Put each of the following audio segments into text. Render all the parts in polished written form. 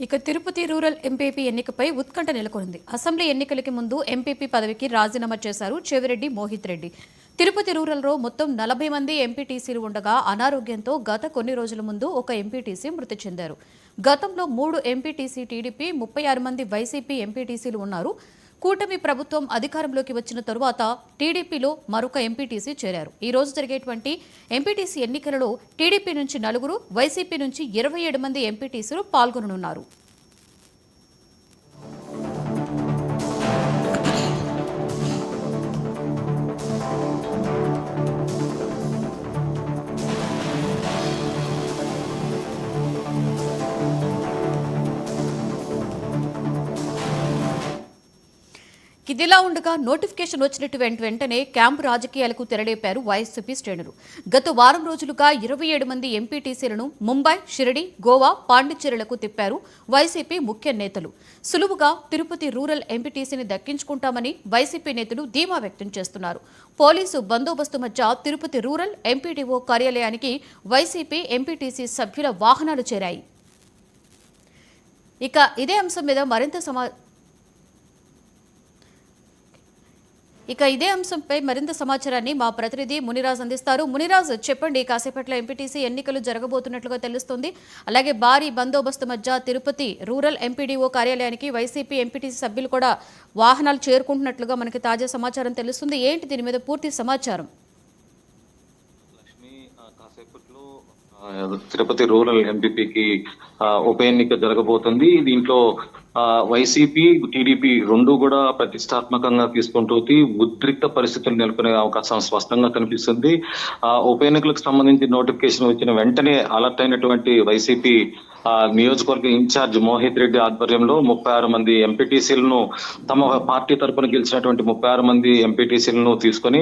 ఇక Tirupati rural MPP ఎన్నికపై ఉత్కంఠ నెలకొంది. అసెంబ్లీ ఎన్నికలకి ముందు ఎంపీపీ పదవికి రాజీనామా చేశారు చెవిరెడ్డి మోహిత్ రెడ్డి. తిరుపతి రూరల్లో మొత్తం 40 మంది ఎంపీటీసీలు ఉండగా అనారోగ్యంతో గత కొన్ని రోజుల ముందు ఒక ఎంపీటీసీ మృతి చెందారు. గతంలో 3 ఎంపీటీసీ టీడీపీ, 36 మంది వైసీపీ ఎంపీటీసీలు ఉన్నారు. కూటమి ప్రభుత్వం అధికారంలోకి వచ్చిన తరువాత టీడీపీలో మరొక ఎంపీటీసీ చేరారు. ఈ రోజు జరిగేటువంటి ఎంపీటీసీ ఎన్నికలలో టీడీపీ నుంచి 4, వైసీపీ నుంచి 27 మంది ఎంపీటీసీలు పాల్గొననున్నారు. ఇదిలా ఉండగా నోటిఫికేషన్ వచ్చినట్టు వెంటనే క్యాంపు రాజకీయాలకు తెరలేపారు వైఎస్పీ శ్రేణులు. గత వారం రోజులుగా 27 మంది ఎంపీటీసీలను ముంబై, షిరిడి, గోవా, పాండిచ్చేరులకు తిప్పారు వైసీపీ ముఖ్య నేతలు. సులువుగా తిరుపతి రూరల్ ఎంపీటీసీని దక్కించుకుంటామని వైసీపీ నేతలు ధీమా వ్యక్తం చేస్తున్నారు. పోలీసు బందోబస్తు మధ్య తిరుపతి రూరల్ ఎంపీడీఓ కార్యాలయానికి వైసీపీ ఎంపీటీసీ సభ్యుల వాహనాలు చేరాయి. ఇక ఇదే అంశం మీద మరింత సమాచారాన్ని మా ప్రతినిధి మునిరాజ్ అందిస్తారు. మునిరాజ్, చెప్పండి, కాసేపట్లో ఎంపీటీసీ ఎన్నికలు జరగబోతున్నట్లుగా తెలుస్తోంది. అలాగే భారీ బందోబస్తు మధ్య తిరుపతి రూరల్ ఎంపీడీఓ కార్యాలయానికి వైసీపీ ఎంపీటీసీ సభ్యులు కూడా వాహనాలు చేరుకుంటున్నట్లుగా మనకి తాజా సమాచారం తెలుస్తుంది. ఏంటి దీని మీద పూర్తి సమాచారం? తిరుపతి రూరల్ ఎంపీపీకి ఉప ఎన్నిక జరగబోతుంది. దీంట్లో వైసీపీ, టీడీపీ రెండు కూడా ప్రతిష్టాత్మకంగా తీసుకుంటూ ఉద్రిక్త పరిస్థితులు నెలకొనే అవకాశం స్పష్టంగా కనిపిస్తుంది. ఉప ఎన్నికలకు సంబంధించి నోటిఫికేషన్ వచ్చిన వెంటనే అలర్ట్ అయినటువంటి వైసీపీ నియోజకవర్గ ఇన్ఛార్జ్ మోహిత్ రెడ్డి ఆధ్వర్యంలో 36 మంది ఎంపీటీసీలను, తమ పార్టీ తరఫున గెలిచినటువంటి 36 మంది ఎంపీటీసీలను తీసుకుని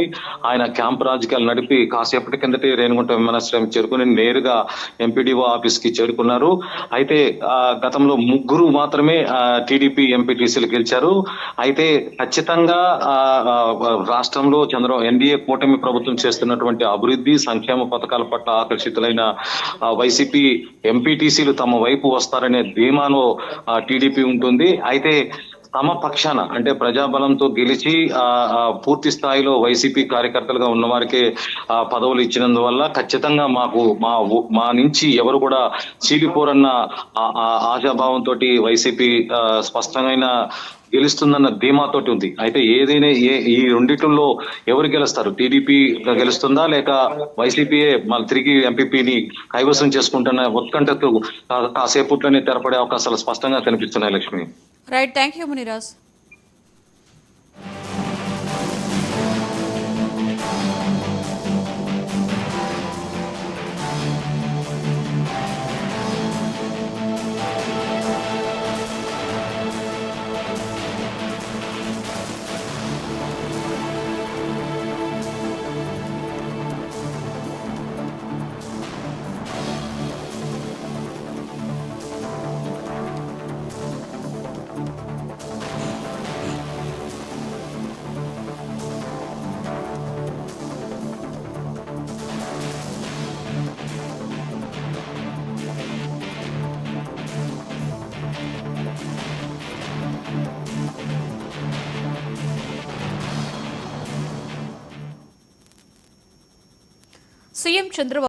ఆయన క్యాంప్ రాజకీయాలు నడిపి కాసేపటి కిందటే రేణిగుంట విమానాశ్రయం చేరుకుని నేరుగా ఎంపీడీఓ ఆఫీస్ కి చేరుకున్నారు. అయితే గతంలో 3 మాత్రమే టీడీపీ ఎంపీటీసీలు గెలిచారు. అయితే ఖచ్చితంగా రాష్ట్రంలో ఎన్డీఏ కూటమి ప్రభుత్వం చేస్తున్నటువంటి అభివృద్ధి, సంక్షేమ పథకాల పట్ల ఆకర్షితులైన వైసీపీ ఎంపీటీసీలు తమ వైపు వస్తారనే ధీమాలో టీడీపీ ఉంటుంది. అయితే తమ పక్షాన అంటే ప్రజాబలంతో గెలిచి పూర్తి స్థాయిలో వైసీపీ కార్యకర్తలుగా ఉన్న వారికే పదవులు ఇచ్చినందువల్ల ఖచ్చితంగా మా నుంచి ఎవరు కూడా చీలిపోరన్న ఆశాభావంతో వైసీపీ స్పష్టమైన గెలుస్తుందన్న ధీమాతోటి ఉంది. అయితే ఏదైనా ఈ రెండిట్లో ఎవరు గెలుస్తారు? టీడీపీ గెలుస్తుందా లేక వైసీపీయే మళ్ళీ తిరిగి ఎంపీపీని కైవసం చేసుకుంటున్న ఉత్కంఠకు కాసేపట్లోనే తెరపడే అవకాశాలు స్పష్టంగా కనిపిస్తున్నాయి. Lakshmi, right, thank you Muniraj. CM Chandrababu